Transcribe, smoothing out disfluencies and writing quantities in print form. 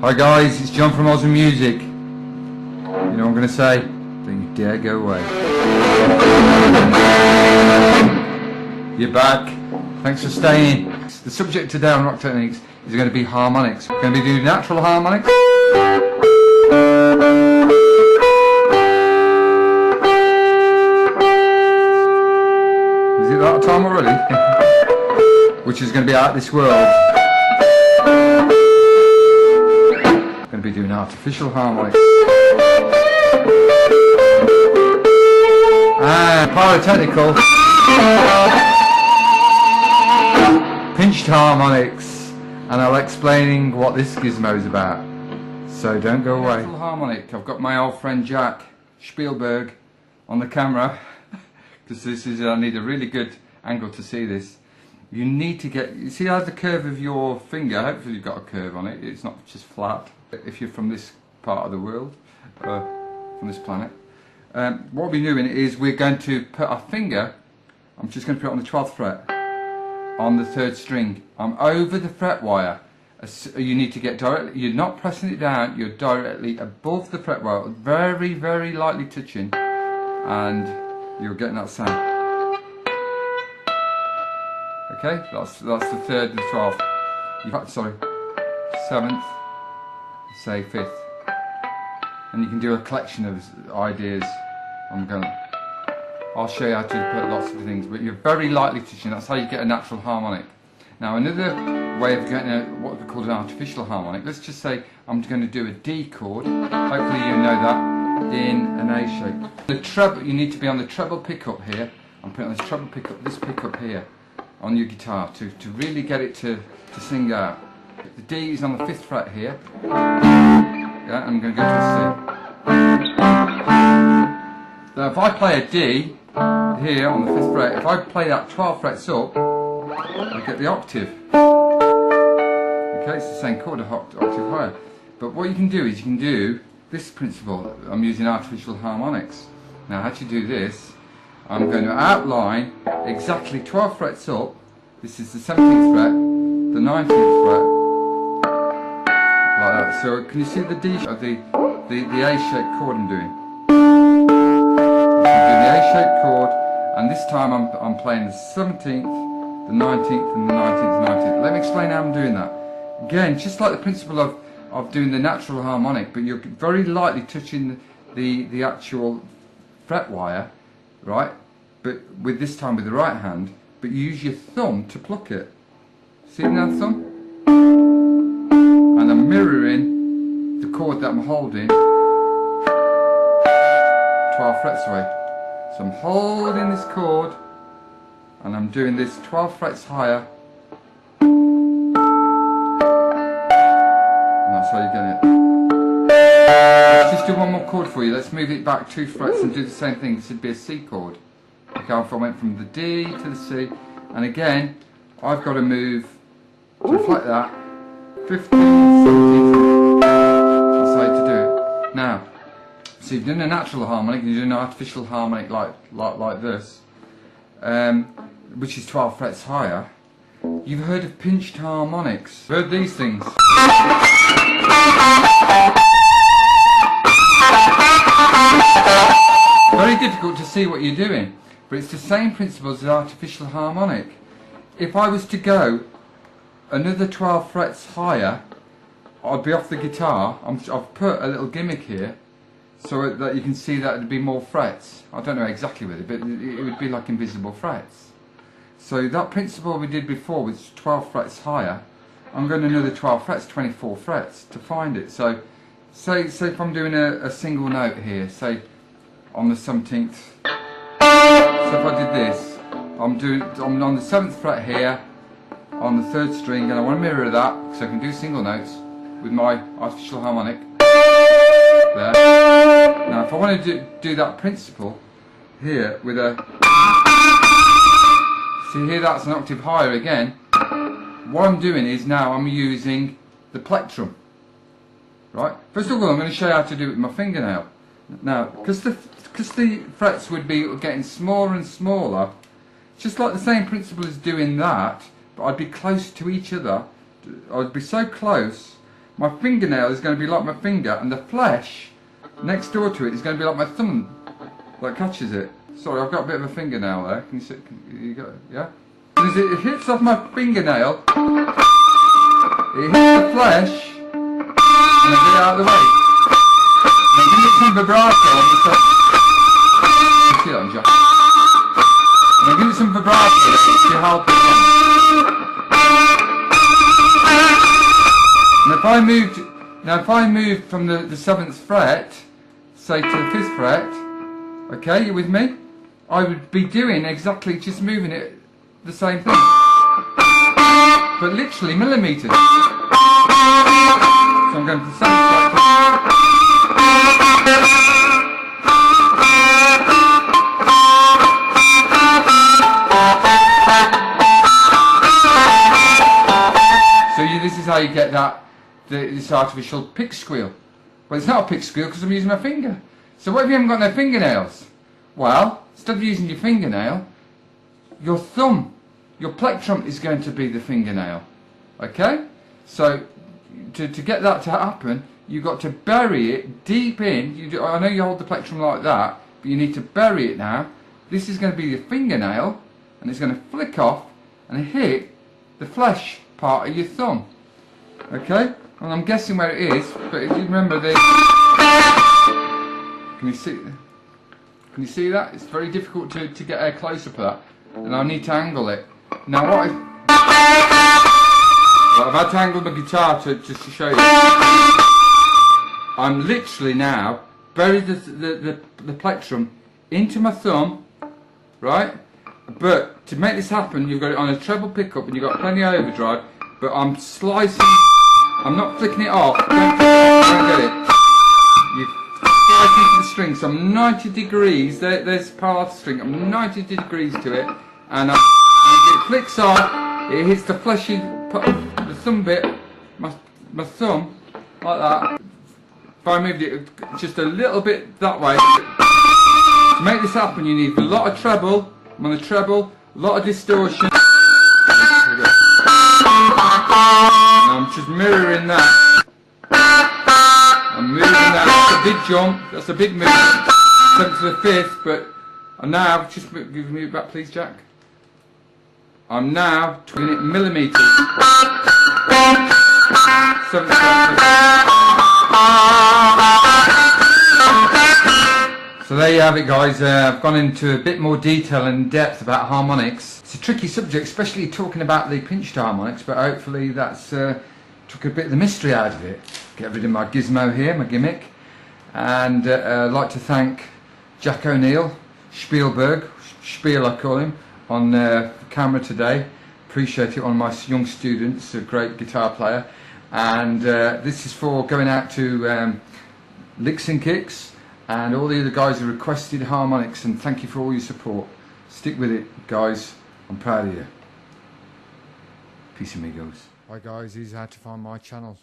Hi guys, it's John from oswinmusic. You know what I'm going to say? Don't you dare go away. You're back. Thanks for staying. The subject today on Rock Techniques is going to be harmonics. We're going to be doing natural harmonics. Is it that time already? Which is going to be out of this world. Going to be doing artificial harmonics and pyrotechnical pinched harmonics, and I'll explaining what this gizmo is about, so don't go away. Harmonic. I've got my old friend Jack Spielberg on the camera because this is, I need a really good angle to see this. You need to get, you see how the curve of your finger, hopefully you've got a curve on it, it's not just flat. If you're from this part of the world, from this planet, what we'll be doing is we're going to put our finger, I'm just going to put it on the 12th fret, on the 3rd string. I'm over the fret wire. You need to get directly, you're not pressing it down, you're directly above the fret wire, very, very lightly touching, and you're getting that sound. Okay, that's the 3rd and the 12th. Sorry, 7th, say 5th, and you can do a collection of ideas. I'll show you how to put lots of things, but you're very lightly touching. That's how you get a natural harmonic. Now another way of getting what we call an artificial harmonic, let's just say I'm going to do a D chord, hopefully you know that, in an A shape. The treble, you need to be on the treble pickup here. I'm putting this treble pickup, this pickup here on your guitar to really get it to sing out. The D is on the 5th fret here. Yeah, I'm going to go to a C. Now if I play a D here on the 5th fret, if I play that 12 frets up, I get the octave. Okay, it's the same chord, an octave higher. But what you can do is you can do this principle. I'm using artificial harmonics. Now how to do this, I'm going to outline exactly 12 frets up. This is the 17th fret, the 19th fret, like that. So can you see the D of the A-shaped chord I'm doing? So I'm doing the A-shaped chord, and this time I'm playing the 17th, the 19th, and the 19th, and 19th. Let me explain how I'm doing that. Again, just like the principle of doing the natural harmonic, but you're very lightly touching the actual fret wire, right? But with this time with the right hand, but you use your thumb to pluck it. See it now, thumb? And I'm mirroring the chord that I'm holding 12 frets away. So I'm holding this chord and I'm doing this 12 frets higher. And that's how you get it. Let's just do one more chord for you. Let's move it back 2 frets and do the same thing. This would be a C chord. Okay, I went from the D to the C, and again, I've got to move to reflect that 15th, 17th. That's how to do it. Now, so you've done a natural harmonic, and you're doing an artificial harmonic like this, which is 12 frets higher. You've heard of pinched harmonics. Heard these things. Very difficult to see what you're doing, but it's the same principle as the artificial harmonic. If I was to go another 12 frets higher, I'd be off the guitar. I've put a little gimmick here so that you can see that it'd be more frets. I don't know exactly with it, but it would be like invisible frets. So that principle we did before was 12 frets higher. I'm going another 12 frets, 24 frets to find it. So say if I'm doing a single note here, say on the 17th. So if I did this, I'm on the 7th fret here, on the 3rd string, and I want to mirror that so I can do single notes with my artificial harmonic. There. Now if I want to do that principle here with a, see here that's an octave higher again. What I'm doing is now I'm using the plectrum. Right? First of all, I'm going to show you how to do it with my fingernail. Now, because the frets would be getting smaller and smaller, just like the same principle as doing that, but I'd be close to each other. I'd be so close my fingernail is going to be like my finger, and the flesh next door to it is going to be like my thumb that catches it. Sorry, I've got a bit of a fingernail there. Can you see? You got it? Yeah? As it hits off my fingernail, it hits the flesh, and I get it out of the way. And give it some vibrato on the top. You see that on Jack? And I give it some vibrato to help it in. And if I moved from the 7th fret, say to the 5th fret, okay, you with me? I would be doing exactly, just moving it the same thing. But literally millimetres. So I'm going to the 7th fret. This is how you get this artificial pick squeal. Well, it's not a pick squeal because I'm using my finger. So what if you haven't got no fingernails? Well, instead of using your fingernail, your thumb, your plectrum is going to be the fingernail. Okay? So to get that to happen, you've got to bury it deep in. I know you hold the plectrum like that, but you need to bury it now. This is going to be your fingernail, and it's going to flick off and hit the flesh part of your thumb. Okay, and I'm guessing where it is, but if you remember the, can you see that? It's very difficult to get a close up of that, and I need to angle it. Now what I've had to angle my guitar just to show you. I'm literally now buried the plectrum into my thumb, right? But to make this happen, you've got it on a treble pickup and you've got plenty of overdrive, but I'm slicing, I'm not flicking it off, don't get it. You slice into the string, so I'm 90 degrees, there's part of the string, I'm 90 degrees to it, and it flicks off, it hits the fleshy, the thumb bit, my thumb, like that. If I moved it just a little bit that way, to make this happen you need a lot of treble. I'm on the treble, a lot of distortion. And I'm just mirroring that. I'm moving that. That's a big jump. That's a big move. 7th to the 5th, but I'm now, just give me it back please, Jack. I'm now twinning it millimetres. 7th to the 5th. So there you have it, guys. I've gone into a bit more detail and depth about harmonics. It's a tricky subject, especially talking about the pinched harmonics, but hopefully that's took a bit of the mystery out of it. Get rid of my gizmo here, my gimmick. And I'd like to thank Jack O'Neill, Spiel I call him, on camera today. Appreciate it, one of my young students, a great guitar player. And this is for going out to Licks and Kicks, and all the other guys who requested harmonics, and thank you for all your support. Stick with it, guys. I'm proud of you. Peace amigos. Hi guys, here's how to find my channels.